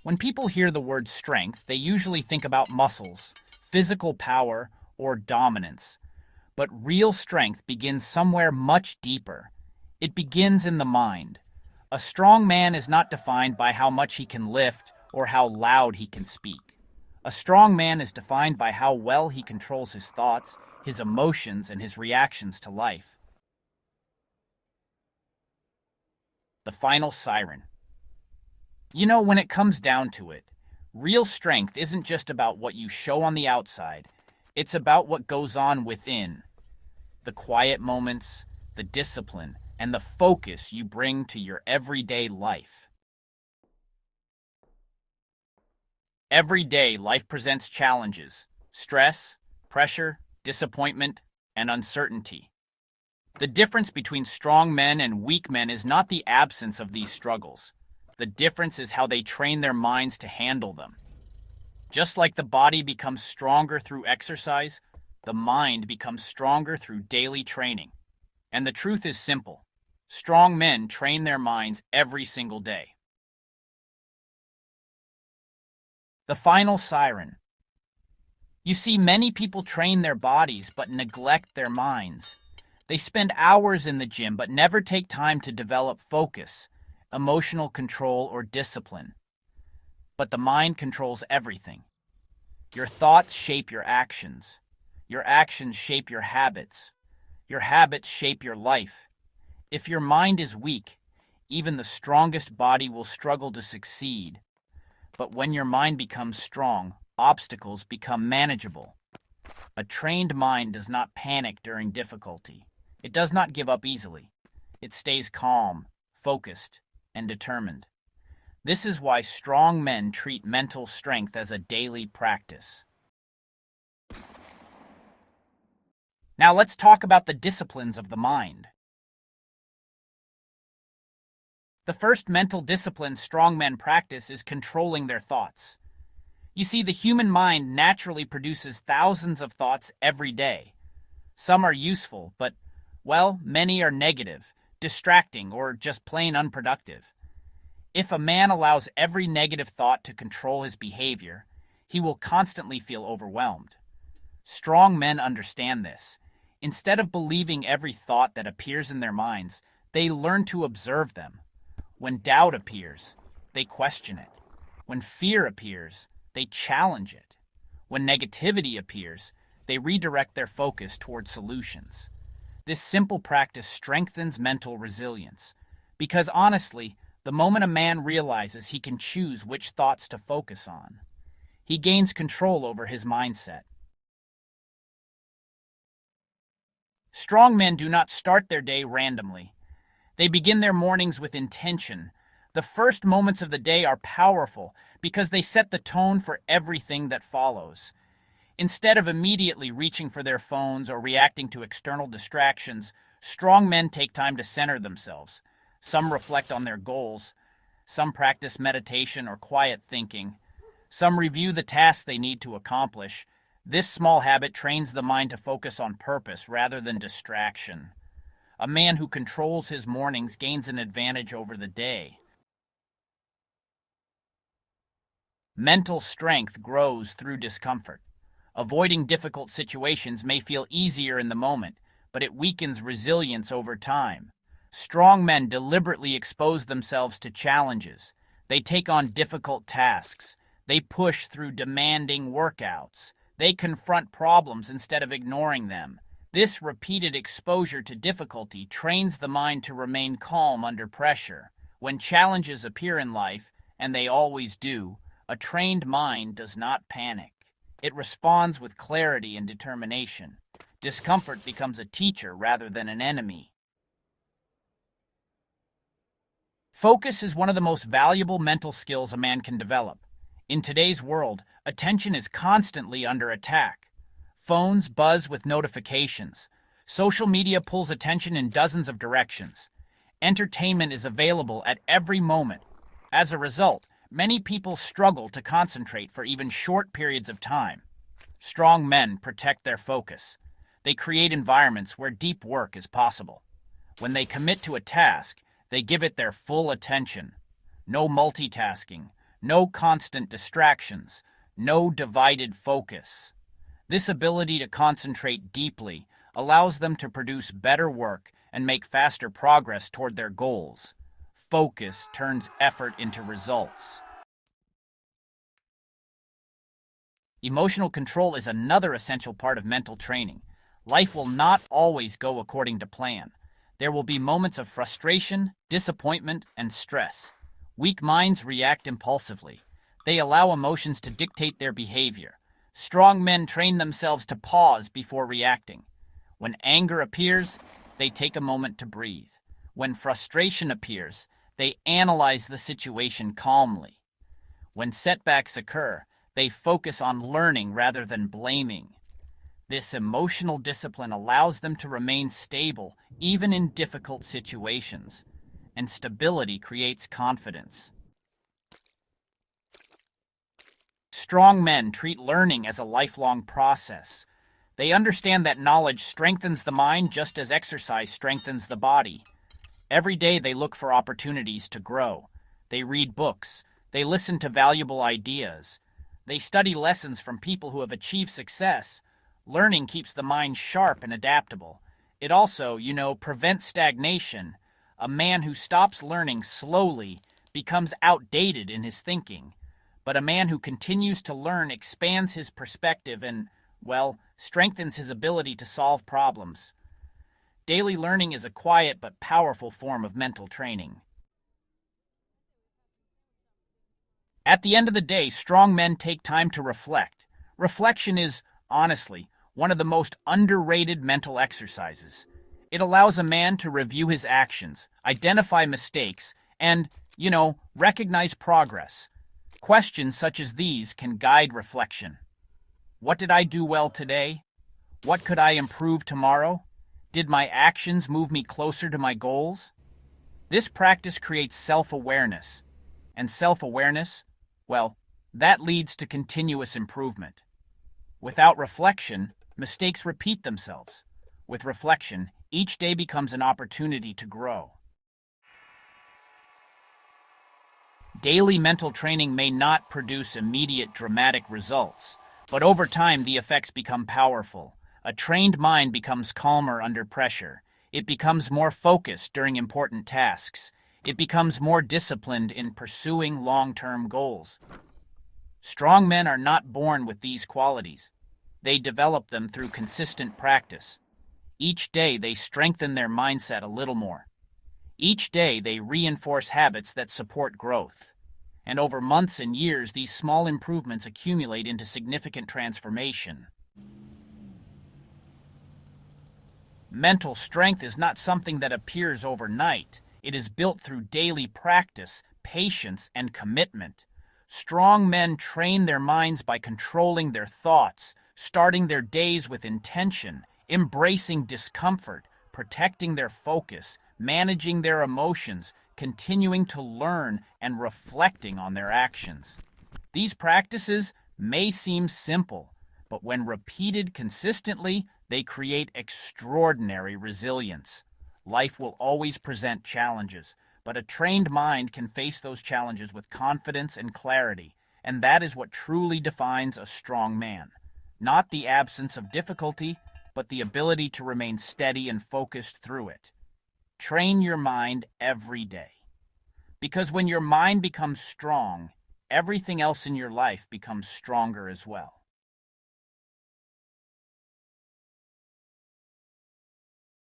When people hear the word strength, they usually think about muscles, physical power, or dominance. But real strength begins somewhere much deeper. It begins in the mind. A strong man is not defined by how much he can lift or how loud he can speak. A strong man is defined by how well he controls his thoughts, his emotions, and his reactions to life. The final siren. You know, when it comes down to it, real strength isn't just about what you show on the outside. It's about what goes on within. The quiet moments, the discipline, and the focus you bring to your everyday life. Every day, life presents challenges, stress, pressure, disappointment, and uncertainty. The difference between strong men and weak men is not the absence of these struggles. The difference is how they train their minds to handle them. Just like the body becomes stronger through exercise, the mind becomes stronger through daily training. And the truth is simple. Strong men train their minds every single day. The final siren. You see, many people train their bodies but neglect their minds. They spend hours in the gym but never take time to develop focus, emotional control, or discipline. But the mind controls everything. Your thoughts shape your actions. Your actions shape your habits. Your habits shape your life. If your mind is weak, even the strongest body will struggle to succeed. But when your mind becomes strong, obstacles become manageable. A trained mind does not panic during difficulty. It does not give up easily. It stays calm, focused, and determined. This is why strong men treat mental strength as a daily practice. Now let's talk about the disciplines of the mind. The first mental discipline strong men practice is controlling their thoughts. You see, the human mind naturally produces thousands of thoughts every day. Some are useful, but, well, many are negative, distracting, or just plain unproductive. If a man allows every negative thought to control his behavior, he will constantly feel overwhelmed. Strong men understand this. Instead of believing every thought that appears in their minds, they learn to observe them. When doubt appears, they question it. When fear appears, they challenge it. When negativity appears, they redirect their focus toward solutions. This simple practice strengthens mental resilience, because honestly, the moment a man realizes he can choose which thoughts to focus on, he gains control over his mindset. Strong men do not start their day randomly. They begin their mornings with intention. The first moments of the day are powerful because they set the tone for everything that follows. Instead of immediately reaching for their phones or reacting to external distractions, strong men take time to center themselves. Some reflect on their goals. Some practice meditation or quiet thinking. Some review the tasks they need to accomplish. This small habit trains the mind to focus on purpose rather than distraction. A man who controls his mornings gains an advantage over the day. Mental strength grows through discomfort. Avoiding difficult situations may feel easier in the moment, but it weakens resilience over time. Strong men deliberately expose themselves to challenges. They take on difficult tasks. They push through demanding workouts. They confront problems instead of ignoring them. This repeated exposure to difficulty trains the mind to remain calm under pressure. When challenges appear in life, and they always do, a trained mind does not panic. It responds with clarity and determination. Discomfort becomes a teacher rather than an enemy. Focus is one of the most valuable mental skills a man can develop. In today's world, attention is constantly under attack. Phones buzz with notifications. Social media pulls attention in dozens of directions. Entertainment is available at every moment. As a result, many people struggle to concentrate for even short periods of time. Strong men protect their focus. They create environments where deep work is possible. When they commit to a task, they give it their full attention. No multitasking, no constant distractions, no divided focus. This ability to concentrate deeply allows them to produce better work and make faster progress toward their goals. Focus turns effort into results. Emotional control is another essential part of mental training. Life will not always go according to plan. There will be moments of frustration, disappointment, and stress. Weak minds react impulsively. They allow emotions to dictate their behavior. Strong men train themselves to pause before reacting. When anger appears, they take a moment to breathe. When frustration appears, they analyze the situation calmly. When setbacks occur, they focus on learning rather than blaming. This emotional discipline allows them to remain stable even in difficult situations, and stability creates confidence. Strong men treat learning as a lifelong process. They understand that knowledge strengthens the mind just as exercise strengthens the body. Every day they look for opportunities to grow. They read books. They listen to valuable ideas. They study lessons from people who have achieved success. Learning keeps the mind sharp and adaptable. It also, prevents stagnation. A man who stops learning slowly becomes outdated in his thinking. But a man who continues to learn expands his perspective and, strengthens his ability to solve problems. Daily learning is a quiet but powerful form of mental training. At the end of the day, strong men take time to reflect. Reflection is, honestly, one of the most underrated mental exercises. It allows a man to review his actions, identify mistakes, and, recognize progress. Questions such as these can guide reflection. What did I do well today? What could I improve tomorrow? Did my actions move me closer to my goals? This practice creates self-awareness. And self-awareness, that leads to continuous improvement. Without reflection, mistakes repeat themselves. With reflection, each day becomes an opportunity to grow. Daily mental training may not produce immediate dramatic results, but over time the effects become powerful. A trained mind becomes calmer under pressure. It becomes more focused during important tasks. It becomes more disciplined in pursuing long-term goals. Strong men are not born with these qualities. They develop them through consistent practice. Each day they strengthen their mindset a little more. Each day they reinforce habits that support growth. And over months and years, these small improvements accumulate into significant transformation. Mental strength is not something that appears overnight. It is built through daily practice, patience, and commitment. Strong men train their minds by controlling their thoughts, starting their days with intention, embracing discomfort, protecting their focus, managing their emotions, continuing to learn, and reflecting on their actions. These practices may seem simple, but when repeated consistently, they create extraordinary resilience. Life will always present challenges, but a trained mind can face those challenges with confidence and clarity, and that is what truly defines a strong man. Not the absence of difficulty, but the ability to remain steady and focused through it. Train your mind every day. Because when your mind becomes strong, everything else in your life becomes stronger as well.